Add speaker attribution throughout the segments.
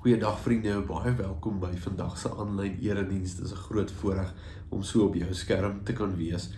Speaker 1: Goeiedag vriende, baie welkom by vandag se aanlyn erediens. Dit is 'n groot voorreg om so op jou skerm te kan wees.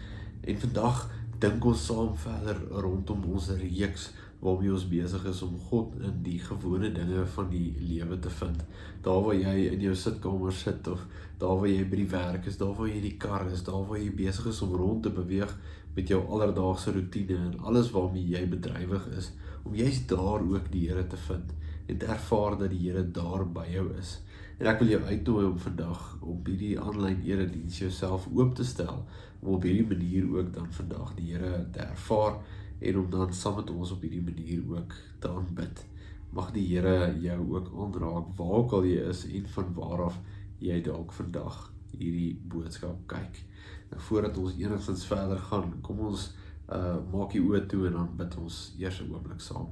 Speaker 1: En vandag dink ons saam verder rondom ons reeks waarmee ons besig is om God in die gewone dinge van die lewe te vind. Daar waar jy in jou sitkamer sit of daar waar jy by die werk is, daar waar jy in die kar is, daar waar jy besig is om rond te beweeg met jou alledaagse roetine en alles waarmee jy bedrywig is, om juist daar ook die Here te vind en te ervaar dat die Here daar by jou is. En ek wil jou uitnooi om vandag op hierdie aanlyn erediens jouself oop te stel, om op hierdie manier ook dan vandag die Here te ervaar en om dan saam met ons op hierdie manier ook te aanbid. Mag die Here jou ook aanraak waar ook al jy is en van waar af jy dalk vandag hierdie boodskap kyk. Nou voordat ons enigstens verder gaan, kom ons maak die oë toe en dan bid ons eers 'n oomblik saam.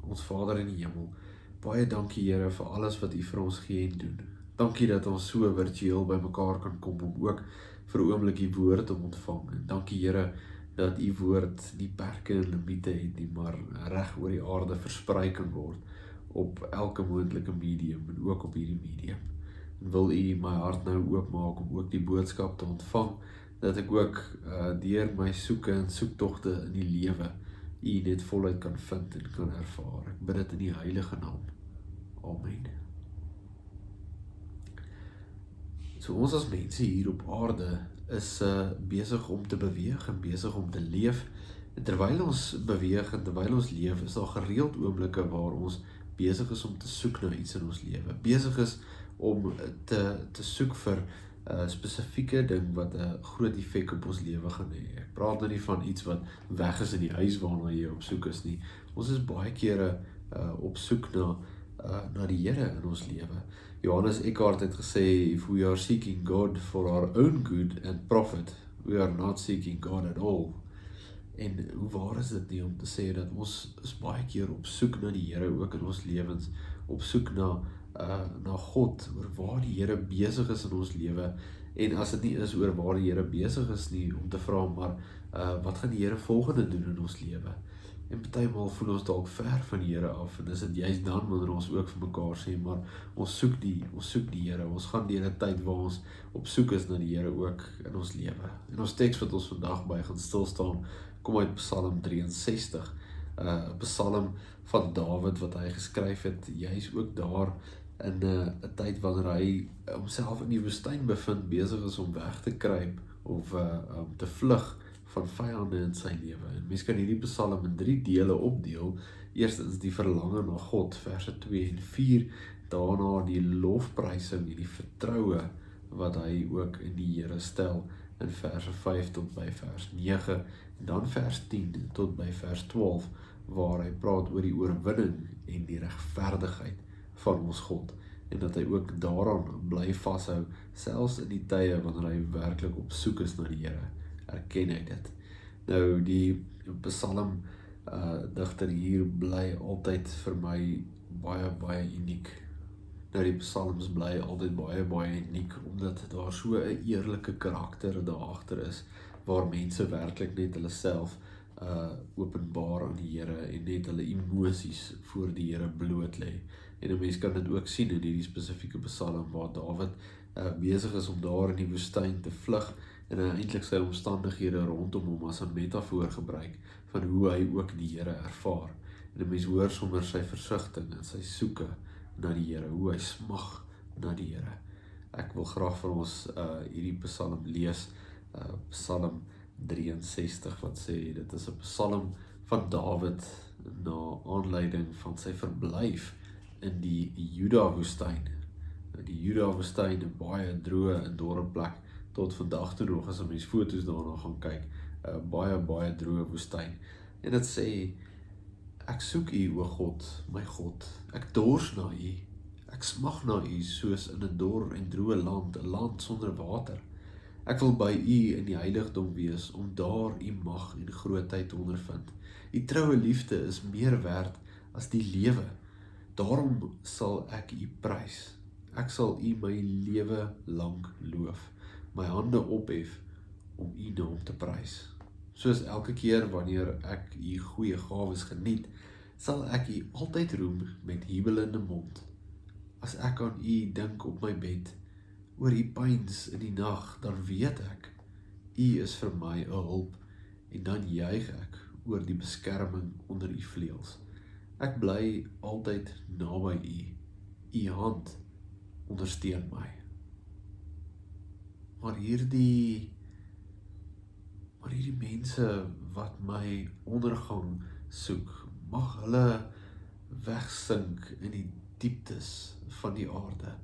Speaker 1: Ons Vader in die hemel, baie dankie Here vir alles wat U vir ons gee en doen. Dankie dat ons so virtueel by mekaar kan kom om ook vir 'n oomblik U woord te ontvang. En dankie Here dat U woord nie perke en limite het nie, maar reg oor die aarde versprei kan word op elke moontlike medium en ook op hierdie medium. En wil U my hart nou oopmaak om ook die boodskap te ontvang, dat ek ook deur my soeke en soektogte in die lewe U net voluit kan vind en kan ervaar. Ek bid dit in die heilige naam. Amen. So ons as mense hier op aarde is besig om te beweeg en besig om te leef. En terwyl ons beweeg en terwyl ons leef, is daar gereeld oomblikke waar ons besig is om te soek na iets in ons lewe. Besig is om te soek vir spesifieke ding wat 'n groot effek op ons lewe gaan hê. Ek praat nou nie van iets wat weg is in die huis waarna jy op soek is nie. Ons is baie kere op soek na die Here in ons lewe. Johannes Eckhart het gesê, if we are seeking God for our own good and profit, we are not seeking God at all. En hoe waar is dit nie om te sê dat ons is baie keer op soek na die Here ook in ons lewens, op soek na God, oor waar die Here besig is in ons lewe, en as dit nie is oor waar die Here besig is nie, om te vra, maar wat gaan die Here volgende doen in ons lewe? En partymal voel ons dalk ver van die Here af, en is dit juist dan wanneer ons ook vir mekaar sê, maar ons soek die Here, ons gaan deur 'n tyd waar ons op soek is na die Here ook in ons lewe. En ons teks wat ons vandag by gaan stil staan, kom uit Psalm 63, 'n psalm van Dawid wat hy geskryf het, juis ook daar in 'n tyd wanneer hy homself in die woestyn bevind, besig is om weg te kruip of om te vlug van vyande in sy lewe. En mens kan hierdie psalm in 3 dele opdeel. Eerstens die verlange na God, verse 2 en 4, daarna die lofprysing en die vertroue wat hy ook in die Here stel in verse 5 tot by vers 9, en dan vers 10 tot by vers 12, waar hy praat oor die oorwinning en die regverdigheid van ons God, en dat hy ook daaraan bly vashou, selfs in die tye wanneer hy werklik op soek is na die Here, erken hy dit. Nou die psalm digter hier bly altyd vir my baie uniek. Nou die psalms bly altyd baie uniek, omdat daar so 'n eerlike karakter daar agter is, waar mense werklik net hulle self openbaar aan die Here en net hulle emosies voor die Here bloot lê. En 'n mens kan dit ook sien in hierdie spesifieke psalm waar Dawid besig is om daar in die woestyn te vlug, en hy eintlik sy omstandighede rondom hom as 'n metafoor gebruik van hoe hy ook die Here ervaar. En 'n mens hoor sommer sy versigtiging en sy soeke na die Here, hoe hy smag na die Here. Ek wil graag vir ons hierdie psalm lees, Psalm 63, wat sê, dit is 'n psalm van Dawid na aanleiding van sy verblyf in die Juda-woestyn. Die Juda-woestyn, 'n baie droë en dorre plek, tot vandag toe nog, as 'n mens foto's daarna gaan kyk, baie droë woestyn. En dit sê, ek soek U, o God, my God, ek dors na U, ek smag na U soos in 'n dor en droë land, 'n land sonder water. Ek wil by U in die heiligdom wees, om daar U mag en grootheid te ondervind. U troue liefde is meer werd as die lewe. Daarom sal ek U prys. Ek sal U my lewe lank loof, my hande ophef om U naam te prys. Soos elke keer wanneer ek U goeie gawes geniet, sal ek U altyd roem met jubelende mond. As ek aan U dink op my bed, oor U pyns in die nag, dan weet ek, U is vir my 'n hulp, en dan juig ek oor die beskerming onder U vleuels. Ek bly altyd naby U, U hand ondersteun my. Maar hierdie mense wat my ondergang soek, mag hulle wegsink in die dieptes van die aarde.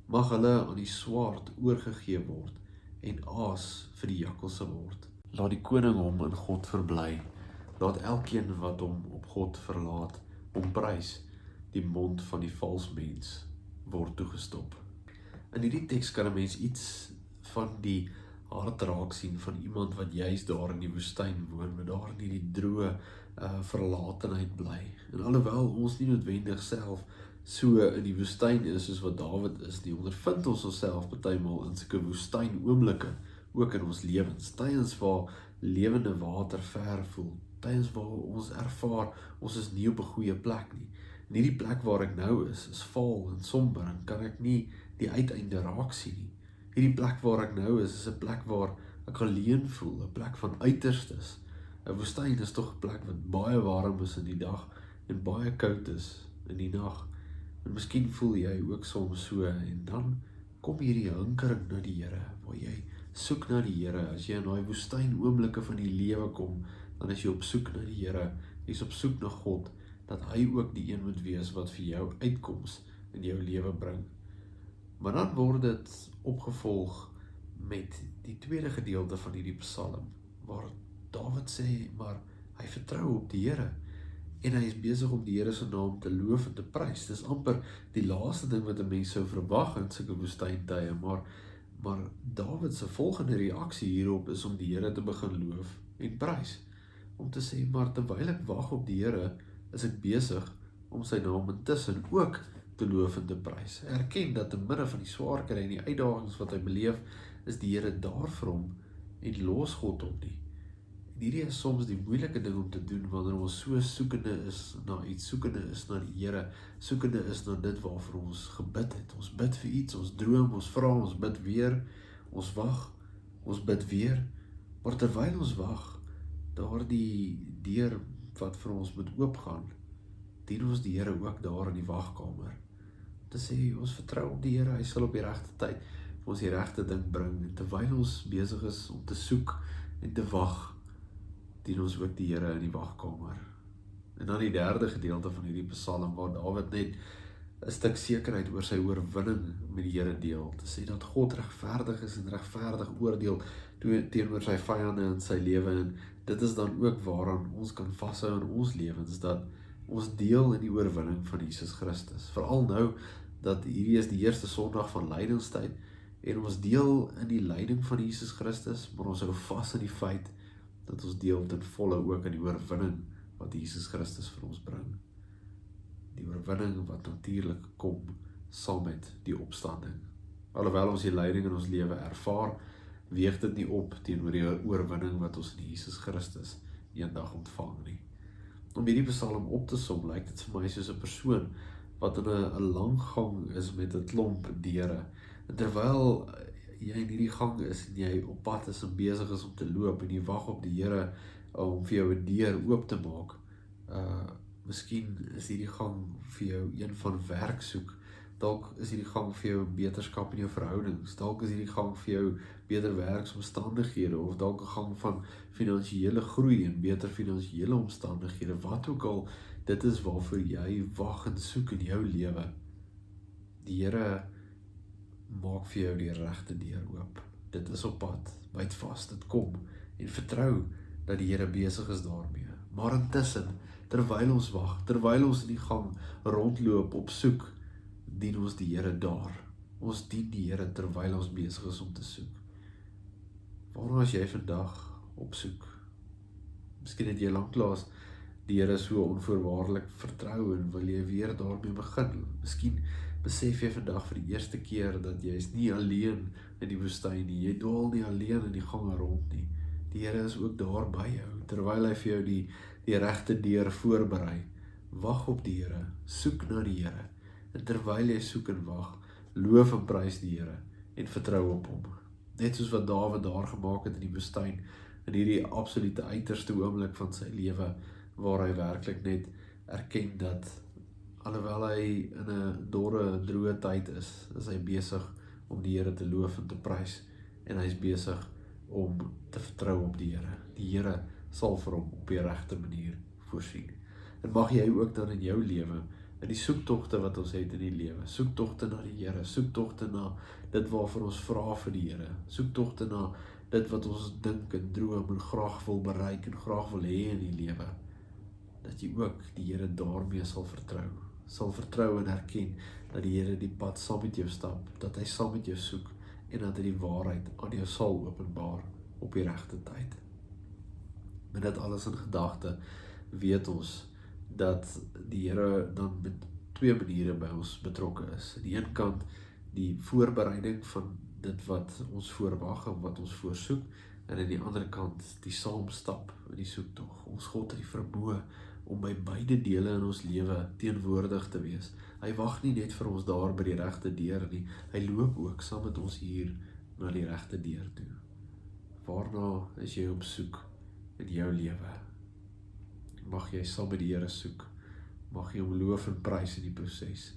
Speaker 1: Mag hulle aan die swaard oorgegee word en aas vir die jakkalse word. Laat die koning hom in God verbly. Laat elkeen wat hom op God verlaat, hom prys. Die mond van die vals mens word toegestop. In hierdie teks kan 'n mens iets van die hart raak sien van iemand wat juist daar in die woestyn woon, wat daar in die droë verlatenheid bly. En alhoewel ons nie noodwendig self so in die woestyn is soos wat Dawid is, die ondervind ons onsself partymal in sulke woestyn oomblikke, ook in ons lewens, tydens waar lewende water ver voel, tydens waar ons ervaar, ons is nie op 'n goeie plek nie. En hierdie plek waar ek nou is vaal en somber en kan ek nie die uiteinde raak sien nie. Hierdie plek waar ek nou is 'n plek waar ek alleen voel, 'n plek van uiterstes. 'n Woestyn is tog 'n plek wat baie warm is in die dag en baie koud is in die nag. En miskien voel jy ook soms so, en dan kom hierdie hinkering na die Here, waar jy soek na die Here. As jy in daai woestyn oomblikke van die lewe kom, dan is jy op soek na die Here. Jy's op soek na God, dat hy ook die een moet wees wat vir jou uitkoms in jou lewe bring. Maar dan word dit opgevolg met die tweede gedeelte van hierdie psalm, waar Dawid sê, maar hy vertrou op die Here, en hy is besig om die Here se naam te loof en te prys. Dis amper die laaste ding wat 'n mens sou verwag in sulke woestyntye, maar Dawid se volgende reaksie hierop is om die Here te begin loof en prys. Om te sê, maar terwyl ek wag op die Here, is ek besig om sy naam intussen ook te loof en te prys. Hy erken dat te midde van die swaar kry en die uitdagings wat hy beleef, is die Here daar vir hom en los God hom nie. En hierdie is soms die moeilike ding om te doen wanneer ons so soekende is na iets, soekende is na die Here, soekende is na dit waarvoor ons gebid het. Ons bid vir iets, ons droom, ons vra, ons bid weer, ons wag, ons bid weer, maar terwyl ons wag, daardie deur wat vir ons moet oopgaan, dien ons die Here ook daar in die wagkamer. Te sê, ons vertrou op die Here, hy sal op die regte tyd vir ons die regte ding bring. En terwyl ons besig is om te soek en te wag, dien ons ook die Here in die wagkamer. En dan die derde gedeelte van hierdie psalm, waar Dawid net 'n stuk sekerheid oor sy oorwinning met die Here deel, te sê dat God regverdig is en regverdig oordeel teenoor sy vyande in sy lewe, en dit is dan ook waaraan ons kan vashou in ons lewens, dat ons deel in die oorwinning van Jesus Christus. Veral nou, dat hierdie is die eerste Sondag van lydingstyd, en ons deel in die lyding van Jesus Christus, maar ons hou vas in die feit, dat ons deel ten volle ook in die oorwinning wat Jesus Christus vir ons bring. Die oorwinning wat natuurlik kom saam met die opstanding. Alhoewel ons die lyding in ons lewe ervaar, weeg dit nie op teenoor die oorwinning wat ons in Jesus Christus eendag ontvang nie. Om hierdie psalm op te som, lyk dit vir my soos 'n persoon wat in 'n lang gang is met 'n klomp deure. En terwyl jy in hierdie gang is en jy op pad is en besig is om te loop en jy wag op die Here om vir jou 'n deur oop te maak, miskien is hierdie gang vir jou een van werk soek. Dalk is hierdie gang vir jou beterskap in jou verhoudings. Dalk is hierdie gang vir jou beter werksomstandighede, of dalk 'n gang van finansiële groei en beter finansiële omstandighede. Wat ook al dit is waarvoor jy wag en soek in jou lewe, die Here maak vir jou die regte deur oop. Dit is op pad, byt vas, dit kom, en vertrou dat die Here besig is daarmee. Maar intussen, terwyl ons wag, terwyl ons in die gang rondloop op soek, dien ons die Here daar. Ons dien die Here terwyl ons besig is om te soek. Waarom as jy vandag op soek? Miskien het jy lanklaas die Here so onvoorwaardelik vertrou en wil jy weer daarmee begin. Miskien besef jy vandag vir die eerste keer dat jy is nie alleen in die woestyn nie. Jy dwaal nie alleen in die gange rond nie. Die Here is ook daar by jou, terwyl hy vir jou die regte deur voorberei. Wag op die Here, soek na die Here, En terwyl jy soek en wag, loof en prys die Here en vertrou op hom. Net soos wat Dawid daar gemaak het in die woestyn, in hierdie absolute uiterste oomblik van sy lewe, waar hy werklik net erken dat alhoewel hy in 'n dorre, droë tyd is hy besig om die Here te loof en te prys, en hy is besig om te vertrou op die Here. Die Here sal vir hom op die regte manier voorsien. En mag jy ook dan in jou lewe, in die soektogte wat ons het in die lewe, soektogte na die Here, soektogte na dit waarvoor ons vra vir die Here, soektogte na dit wat ons dink en droom en graag wil bereik en graag wil hê in die lewe, dat jy ook die Here daarmee sal vertrou en erken dat die Here die pad saam met jou stap, dat hy saam met jou soek en dat hy die waarheid aan jou sal openbaar op die regte tyd. Met dit alles in gedagte weet ons dat die Here dan met twee maniere by ons betrokke is. Aan die een kant die voorbereiding van dit wat ons voorwag en wat ons voorsoek, en aan die ander kant die saamstap in die soektog. Ons God het die vermoë om by beide dele in ons lewe teenwoordig te wees. Hy wag nie net vir ons daar by die regte deur nie, hy loop ook saam met ons hier na die regte deur toe. Waarna is jy op soek in jou lewe? Mag jy saam met die Here soek, mag jy hom loof en prys in die proses,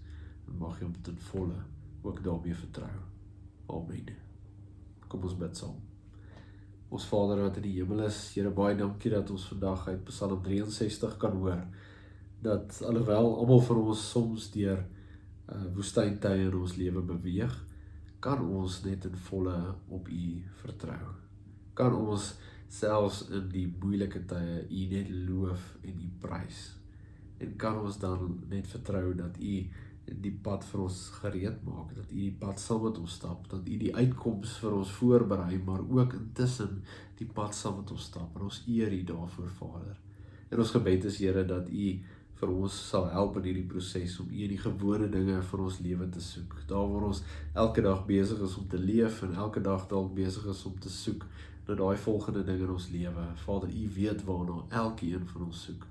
Speaker 1: en mag jy hom ten volle ook daarmee vertrou. Amen. Kom ons bid saam. Ons Vader wat in die hemel is, Here, baie dankie dat ons vandag uit Psalm 63 kan hoor, dat alhoewel almal van ons soms deur woestyntye in ons lewe beweeg, kan ons net in volle op U vertrou. Kan ons selfs in die moeilike tye U net loof en U prys. En kan ons dan net vertrou dat U die pad vir ons gereed maak, dat U die pad saam met ons stap, dat U die uitkoms vir ons voorberei, maar ook intussen die pad saam met ons stap, en ons eer U daarvoor, Vader. En ons gebed is, Here, dat U vir ons sal help in hierdie proses om U in die gewone dinge vir ons lewe te soek. Daar waar ons elke dag besig is om te leef en elke dag dalk besig is om te soek na daai volgende ding in ons lewe. Vader, U weet waarna elkeen van ons soek.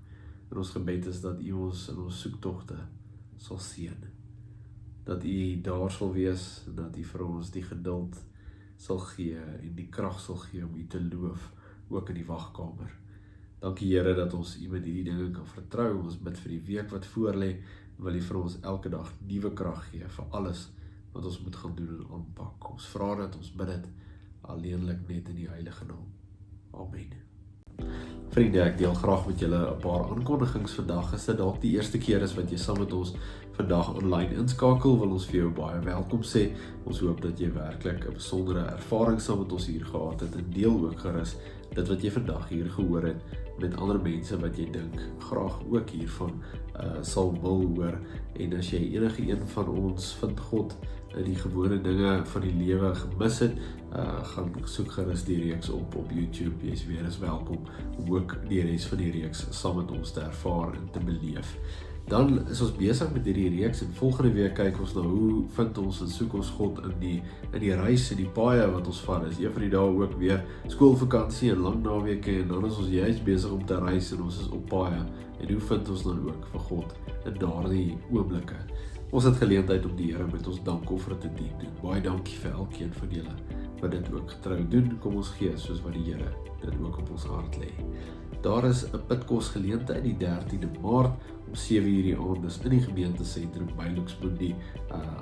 Speaker 1: En ons gebed is dat U ons in ons soektogte sal seën. Dat U daar sal wees en dat U vir ons die geduld sal gee en die krag sal gee om U te loof ook in die wagkamer. Dankie Here dat ons U met hierdie dinge kan vertrou. Ons bid vir die week wat voorlê, wil U vir ons elke dag nuwe krag gee vir alles wat ons moet gaan doen en aanpak. Ons vra dat ons bid dit alleenlik net in die heilige naam. Amen. Vriende, ek deel graag met julle 'n paar aankondigings vandag. As dit dalk die eerste keer is wat jy saam met ons vandag online inskakel, wil ons vir jou baie welkom sê. Ons hoop dat jy werklik 'n besondere ervaring saam met ons hier gehad het, en deel ook gerus dit wat jy vandag hier gehoor het met ander mense wat jy dink graag ook hiervan sal wil hoor. En as jy enige een van ons vind God in die gewone dinge van die lewe gemis het, gaan soek gerus die reeks op YouTube. Jy is weer eens welkom om ook die res van die reeks saam met ons te ervaar en te beleef. Dan is ons besig met hierdie reeks, en volgende week kyk ons na hoe vind ons en soek ons God in die reis en die paaie wat ons vat. Is een van die dae ook weer skoolvakansie en lang naweke, en dan is ons juist besig om te reis en ons is op paaie. En hoe vind ons dan ook vir God in daardie oomblikke? Ons het geleentheid om die Here met ons dankoffer te dien. En baie dankie vir elkeen van julle wat dit ook getrou doen. Kom ons gee soos wat die Here dit ook op ons hart lê. Daar is 'n bidkos geleentheid die 13de Maart om 7:00 die aand, dis in die gemeentesentrum by Luxmundi.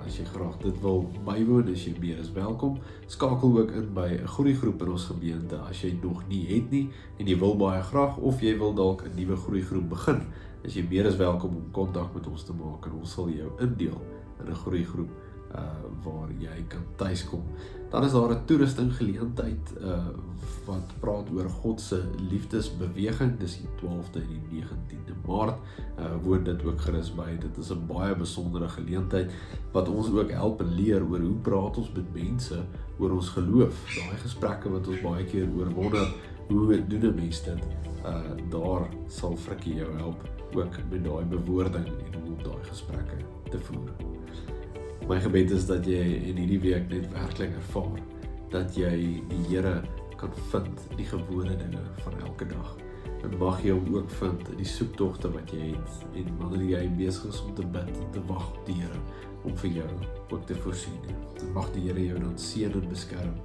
Speaker 1: As jy graag dit wil bywoon, is jy meer as welkom. Skakel ook in by 'n groeigroep in ons gemeente as jy nog nie het nie en jy wil baie graag, of jy wil dalk 'n nuwe groeigroep begin, is jy meer as welkom om kontak met ons te maak, en ons sal jou indeel in 'n groeigroep waar jy kan tuiskom. Dan is daar 'n toerusting geleentheid wat praat oor God se liefdesbeweging. Dis die 12de en die 19de Maart. Woon dit ook gerus by. Dit is 'n baie besondere geleentheid wat ons ook help en leer oor hoe praat ons met mense oor ons geloof. Daai gesprekke wat ons baie keer oor wonder, hoe doen 'n mens dit? Daar sal Frikkie jou help ook met daai bewoording en hoe om daai gesprekke te voer. My gebed is dat jy in hierdie week net werklik ervaar dat jy die Here kan vind in die gewone dinge van elke dag. En mag jy hom ook vind in die soektogte wat jy het, en wanneer jy besig is om te bid en te wag op die Here, om vir jou ook te voorsien. En mag die Here jou dan seën en beskerm,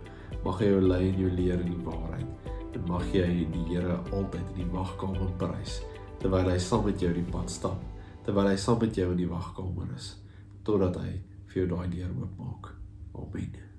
Speaker 1: mag hy jou lei en jou leer in die waarheid, en mag jy die Here altyd in die wagkamer prys, terwyl hy saam met jou die pad stap, terwyl hy saam met jou in die wagkamer is, totdat hy vir jou daai deur oopmaak. Amen.